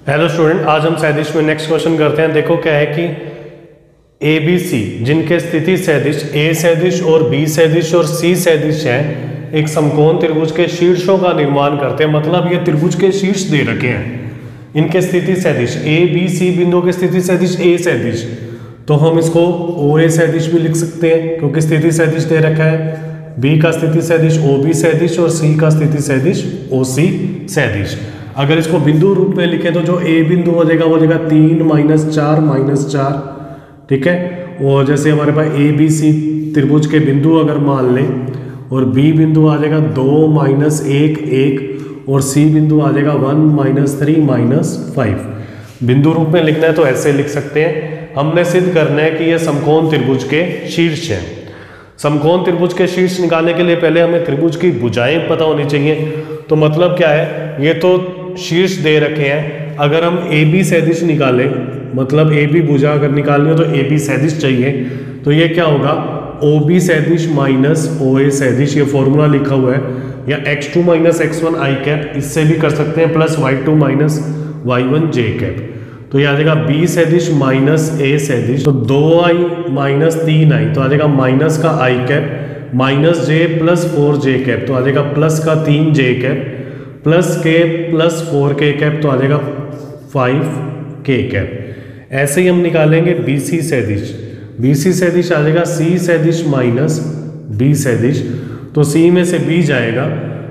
Hello student, आज हम सदिश में नेक्स्ट क्वेश्चन करते हैं। देखो क्या है कि ए बी सी जिनके स्थिति सदिश ए सदिश और बी सदिश और सी सदिश हैं, एक समकोण त्रिभुज के शीर्षों का निर्माण करते हैं। मतलब ये त्रिभुज के शीर्ष दे रखे हैं, इनके स्थिति सदिश ए बी सी बिंदुओं के स्थिति सदिश ए सदिश, तो हम इसको ओ ए सदिश भी लिख सकते हैं क्योंकि स्थिति सदिश दे रखा है। बी का स्थिति सदिश ओ बी सदिश और सी का स्थिति सदिश ओ सी सदिश। अगर इसको बिंदु रूप में लिखें तो जो ए बिंदु हो जाएगा वो हो जाएगा 3 - 4 -4, ठीक है। और जैसे हमारे पास ए बी सी त्रिभुज के बिंदु अगर मान लें और बी बिंदु आ जाएगा 2 - 1 1 और सी बिंदु आ जाएगा 1 - 3 - 5। बिंदु रूप में लिखना है तो ऐसे लिख सकते हैं। हमने सिद्ध करना है कि यह समकोण त्रिभुज के शीर्ष है। समकोण त्रिभुज के शीर्ष निकालने के लिए पहले हमें त्रिभुज की भुजाएं पता होनी चाहिए। तो मतलब क्या है, ये तो शीर्ष दे रखे हैं। अगर हम ए बी सदिश निकालें, मतलब ए बी भुजा अगर निकालनी हो तो ए बी सदिश चाहिए, तो ये क्या होगा, ओ बी सदिश माइनस ओ ए सदिश, ये फॉर्मूला लिखा हुआ है। या x2 - x1 i कैप, इससे भी कर सकते हैं, plus y2 - y1 j cap. तो ये आ जाएगा बी सदिश माइनस ए सदिश, तो 2i - 3i, तो आ जाएगा माइनस का i cap minus j plus 4j cap, तो आ जाएगा प्लस का 3j cap plus k plus 4k cap, तो आ जाएगा 5k कैप। ऐसे ही हम निकालेंगे बी सी सदिश। बी सी सदिश आ जाएगा सी सदिश माइनस बी सदिश, तो सी में से b जाएगा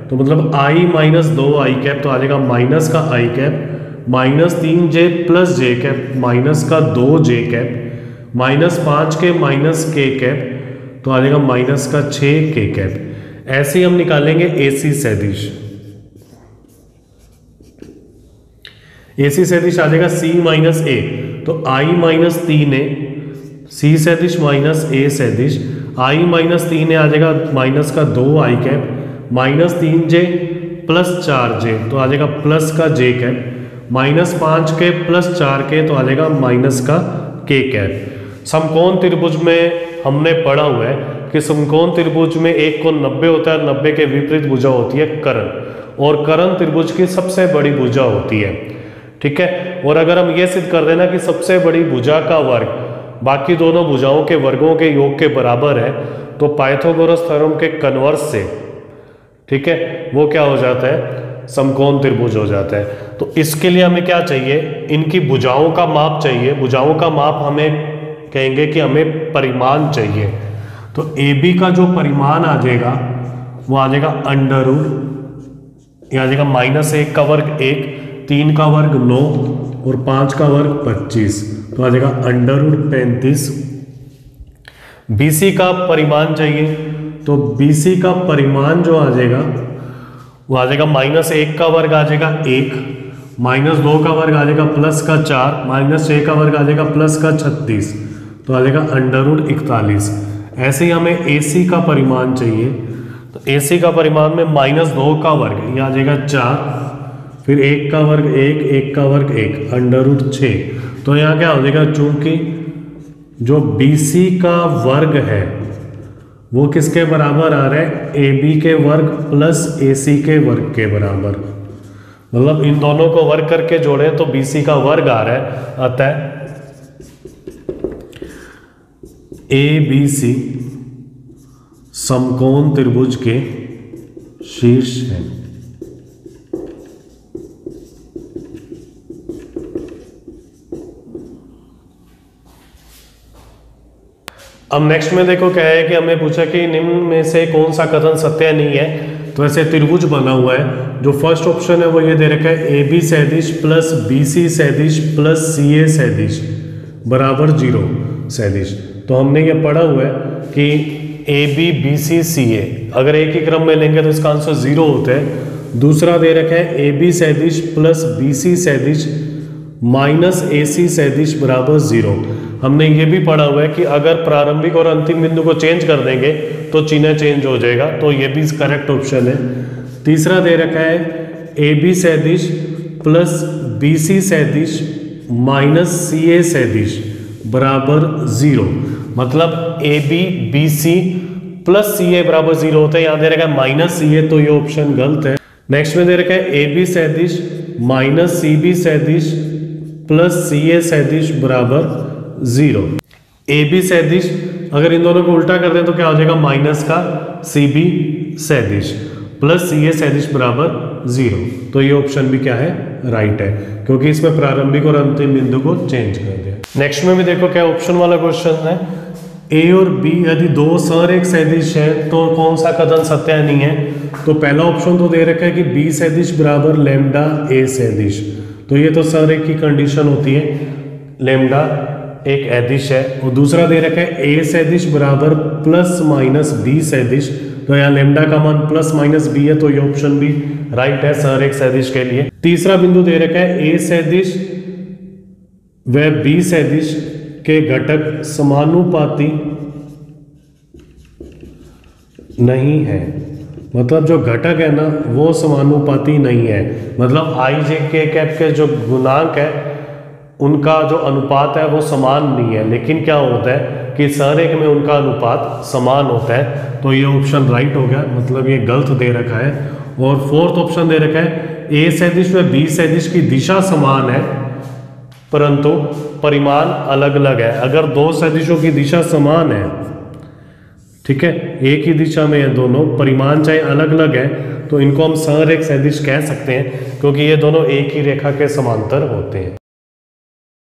तो मतलब i - 2i कैप, तो आ जाएगा माइनस का i cap minus 3j plus j cap minus का 2j cap minus 5k minus k cap, तो आ जाएगा माइनस का 6k कैप। ऐसे ही हम निकालेंगे ए सी सदिश। ए सी सदिश आ जाएगा सी माइनस ए, तो i - 3a, सी सदिश माइनस ए सदिश, i - 3a आ जाएगा माइनस का 2i cap minus 3j plus 4j, तो आ जाएगा प्लस का j cap minus 5k plus 4k, तो आ जाएगा माइनस का k कैप। समकोण त्रिभुज में हमने पढ़ा हुआ है कि समकोण त्रिभुज में एक कोण 90 होता है, 90 के विपरीत भुजा होती है कर्ण, और कर्ण त्रिभुज की सबसे बड़ी भुजा होती है, ठीक है। और अगर हम ये सिद्ध कर देना कि सबसे बड़ी भुजा का वर्ग बाकी दोनों भुजाओं के वर्गों के योग के बराबर है, तो पाइथागोरस थ्योरम के कन्वर्स से, ठीक है, वो क्या हो जाता है, समकोण त्रिभुज हो जाता है। तो इसके लिए हमें क्या चाहिए, इनकी भुजाओं का माप चाहिए। भुजाओं का माप हमें कहेंगे कि हमें परिमाण चाहिए। तो ए बी का जो परिमाण आ जाएगा वो आ जाएगा अंडर रूट, ये आ जाएगा -1 का वर्ग 1, 3 का वर्ग 9 और 5 का वर्ग 25, तो आ जाएगा अंडर रूट 35। BC का परिमाण चाहिए, तो BC का परिमाण जो आ जाएगा वो आ जाएगा -1 का वर्ग आ जाएगा 1, -2 का वर्ग आ जाएगा प्लस का 4, -6 का वर्ग आ जाएगा प्लस का 36, तो आ जाएगा अंडर रूट 41। ऐसे ही हमें AC का परिमाण चाहिए, तो AC का परिमाण में -2 का वर्ग, ये आ जाएगा 4, फिर 1 का वर्ग 1, 1 का वर्ग 1, अंडर रूट 6। तो यहाँ क्या हो जाएगा, चूंकि जो BC का वर्ग है वो किसके बराबर आ रहा है, AB के वर्ग प्लस AC के वर्ग के बराबर। मतलब इन दोनों को वर्ग करके जोड़े तो BC का वर्ग आ रहा है, अतः ABC समकोण त्रिभुज के शीर्ष है। अब नेक्स्ट में देखो क्या है कि हमें पूछा कि निम्न में से कौन सा कथन सत्य नहीं है। तो ऐसे त्रिभुज बना हुआ है, जो फर्स्ट ऑप्शन है वो ये दे रखा है, ए बी सदिश प्लस बी सी सदिश प्लस सी ए सदिश बराबर 0 सदिश। तो हमने ये पढ़ा हुआ है कि ए बी बी सी सी ए अगर एक ही क्रम में लेंगे तो इसका आंसर 0 होता है। दूसरा दे रखा है ए बी सदिश प्लस बी सी सदिश माइनस ए सी सदिश बराबर 0। हमने ये भी पढ़ा हुआ है कि अगर प्रारंभिक और अंतिम बिंदु को चेंज कर देंगे तो चिन्ह चेंज हो जाएगा, तो ये भी करेक्ट ऑप्शन है। तीसरा दे रखा है ए बी सदिश प्लस बी सी सदिश माइनस सी ए सदिश बराबर 0। मतलब A B B C plus C A बराबर 0 होता है, यहाँ दे रखा है माइनस सी ए, तो ये ऑप्शन गलत है। नेक्स्ट में दे रखा है ए बी सदिश माइनस सी बी सदिश प्लस सी ए सदिश बराबर 0। ए बी सदिश अगर इन दोनों को उल्टा कर दें तो क्या हो जाएगा, माइनस का सी बी सदिश प्लस सी ए सदिश बराबर 0। तो ये ऑप्शन भी क्या है, राइट है, क्योंकि इसमें प्रारंभिक और अंतिम बिंदु को चेंज कर दिया। नेक्स्ट में भी देखो क्या ऑप्शन वाला क्वेश्चन है, ए और बी यदि दो संरेख सदिश है तो कौन सा कथन सत्य नहीं है। तो पहला ऑप्शन तो दे रखा है कि बी सदिश बराबर लैम्डा ए सदिश, तो ये तो संरेख की कंडीशन होती है, लैम्डा एक अदिश है। और दूसरा दे रखा है ए सदिश बराबर प्लस माइनस बी सदिश, तो यहाँ लैम्डा का मान प्लस माइनस बी है, तो ये ऑप्शन भी राइट है संरेख सदिश के लिए। तीसरा बिंदु दे रखा है ए सदिश व बी सदिश के घटक समानुपाती नहीं है, मतलब जो घटक है ना वो समानुपाती नहीं है, मतलब आई जे के कैप के जो गुणांक है उनका जो अनुपात है वो समान नहीं है। लेकिन क्या होता है कि संरेख में उनका अनुपात समान होता है, तो ये ऑप्शन राइट हो गया, मतलब ये गलत दे रखा है। और फोर्थ ऑप्शन दे रखा है ए सदिश व बी सदिश की दिशा समान है परंतु परिमाण अलग अलग है। अगर दो सदिशों की दिशा समान है, ठीक है, एक ही दिशा में है दोनों, परिमाण चाहे अलग अलग है, तो इनको हम संरेख सदिश कह सकते हैं, क्योंकि ये दोनों एक ही रेखा के समांतर होते हैं।